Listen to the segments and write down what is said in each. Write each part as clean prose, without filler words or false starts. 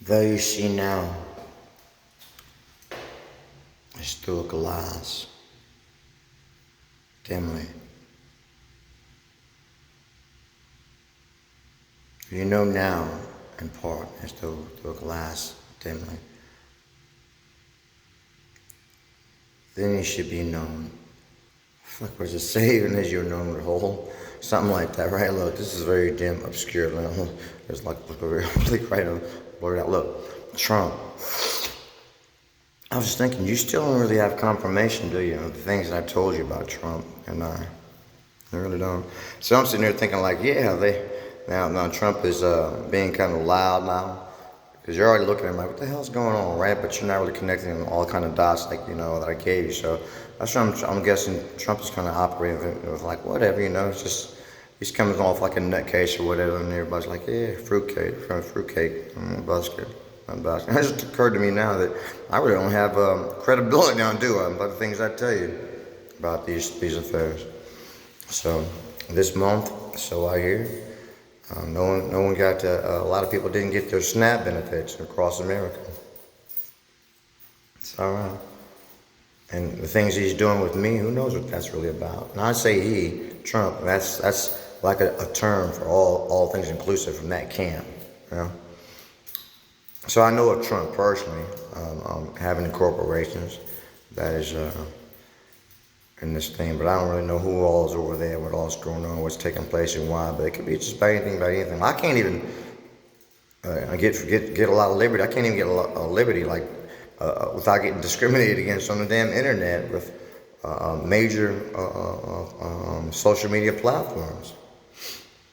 Though you see now is through a glass, dimly. You know now, in part, as though through a glass, dimly. Then you should be known. Fuck, was it say, even as you're known with whole? Something like that, right? Look, this is very dim, obscure. There's like, look over here, click right on, blur it out. Look, Trump. I was just thinking, you still don't really have confirmation, do you, of the things that I told you about Trump and I really don't. So I'm sitting there thinking, like, yeah, now Trump is being kind of loud now. Because you're already looking at him like, what the hell's going on, right? But you're not really connecting all kind of dots, like, that I gave you. So that's what I'm guessing Trump is kind of operating with, like, whatever, it's just, he's coming off like a nutcase or whatever, and everybody's like, yeah, fruitcake, basket. It just occurred to me now that I really don't have credibility now, do I, about the things I tell you about these affairs. So this month, so I hear, no one got a lot of people didn't get their SNAP benefits across America. It's all right. And the things he's doing with me, who knows what that's really about? And I say he, Trump, that's like a term for all things inclusive from that camp, So I know of Trump personally, having the corporations that is in this thing, but I don't really know who all is over there, what all's going on, what's taking place, and why. But it could be just about anything. I can't even get a lot of liberty. I can't even get a lot of liberty without getting discriminated against on the damn internet with major social media platforms.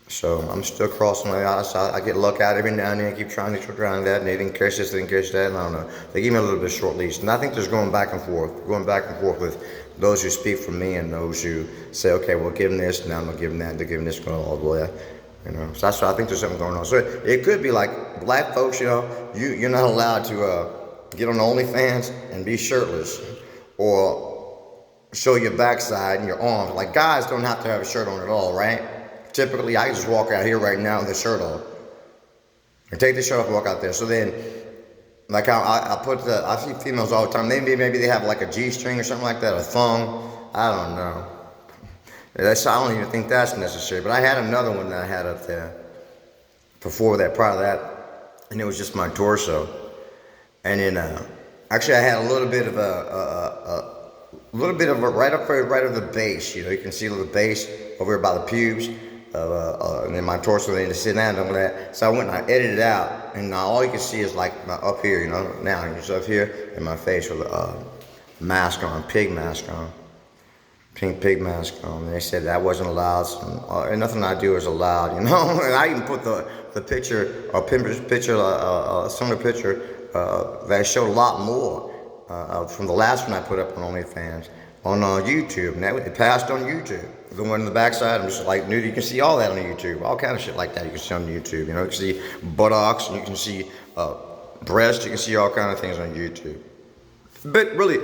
So I'm still crossing my eyes. I get luck out every now and then. I keep trying that, and they didn't catch this, they didn't catch that, and I don't know. They give me a little bit of short leash, and I think there's going back and forth with those who speak for me and those who say, okay, well, give them this, now I'm gonna give them that, they're giving this, going all the way, So that's why I think there's something going on. So it could be like black folks, you're not allowed to get on OnlyFans and be shirtless, or show your backside and your arms. Like, guys don't have to have a shirt on at all, right? Typically, I can just walk out here right now with the shirt on. Or take the shirt off and walk out there. So then, like I see females all the time. Maybe they have like a G-string or something like that, a thong. I don't know. I don't even think that's necessary. But I had another one that I had up there prior to that, and it was just my torso. And then, actually, I had a little bit of right up the base. You can see the base over here by the pubes. And then my torso, they just sit down and all that. So I went and I edited it out, and now all you can see is like up here, now it's up here in my face with a mask on, pink pig mask on. And they said that wasn't allowed, and nothing I do is allowed, And I even put the picture, similar picture that showed a lot more from the last one I put up on OnlyFans on YouTube, and it passed on YouTube. The one in the backside, I'm just like, dude, you can see all that on YouTube, all kind of shit like that you can see on YouTube. You can see buttocks, and you can see breasts, you can see all kind of things on YouTube. But really,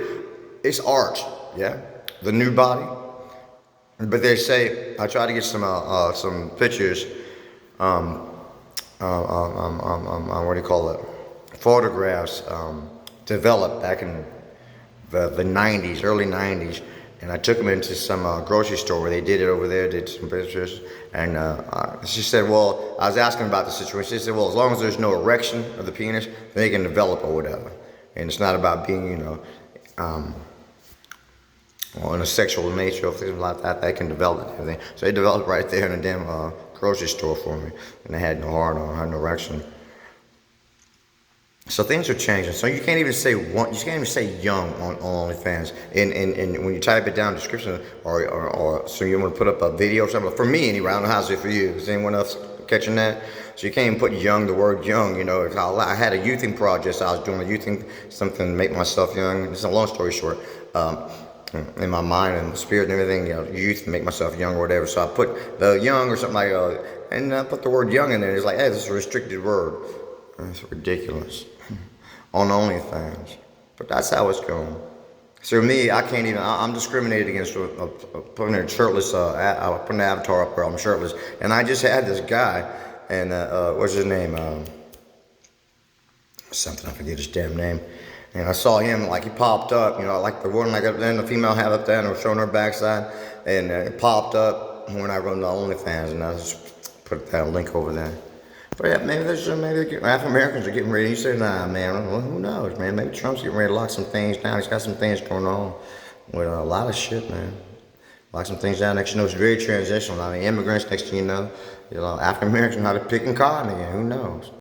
it's art, the new body. But they say, I try to get some pictures, what do you call it? Photographs developed back in the 90s, early 90s. And I took them into some grocery store where they did it over there, did some pictures. And she said, well, I was asking about the situation. She said, well, as long as there's no erection of the penis, they can develop or whatever. And it's not about being, in a sexual nature or things like that. They can develop it, everything. So they developed right there in a damn grocery store for me. And they had no hard on, had no erection. So things are changing. So you can't even say young on OnlyFans. And when you type it down in the description, or so you want to put up a video or something. For me anyway, I don't know how it's for you. Is anyone else catching that? So you can't even put young, the word young. I had a youthing project. So I was doing a youthing, something to make myself young. It's a long story short. In my mind and spirit and everything, youth, make myself young or whatever. So I put the young or something like, and I put the word young in there. It's like, hey, this is a restricted word. It's ridiculous. On OnlyFans. But that's how it's going. So me, I can't even, I'm discriminated against putting a shirtless, putting an avatar up where I'm shirtless. And I just had this guy, and what's his name? something, I forget his damn name. And I saw him, like he popped up, like the one like then the female had up there and was showing her backside, and it popped up when I run the OnlyFans, and I just put that link over there. But yeah, maybe African Americans are getting ready. You say, nah, man, well, who knows, man? Maybe Trump's getting ready to lock some things down. He's got some things going on with a lot of shit, man. Lock some things down. Next, it's very transitional. I mean, immigrants. Next thing you know, African Americans know how to pick and cotton again. Who knows?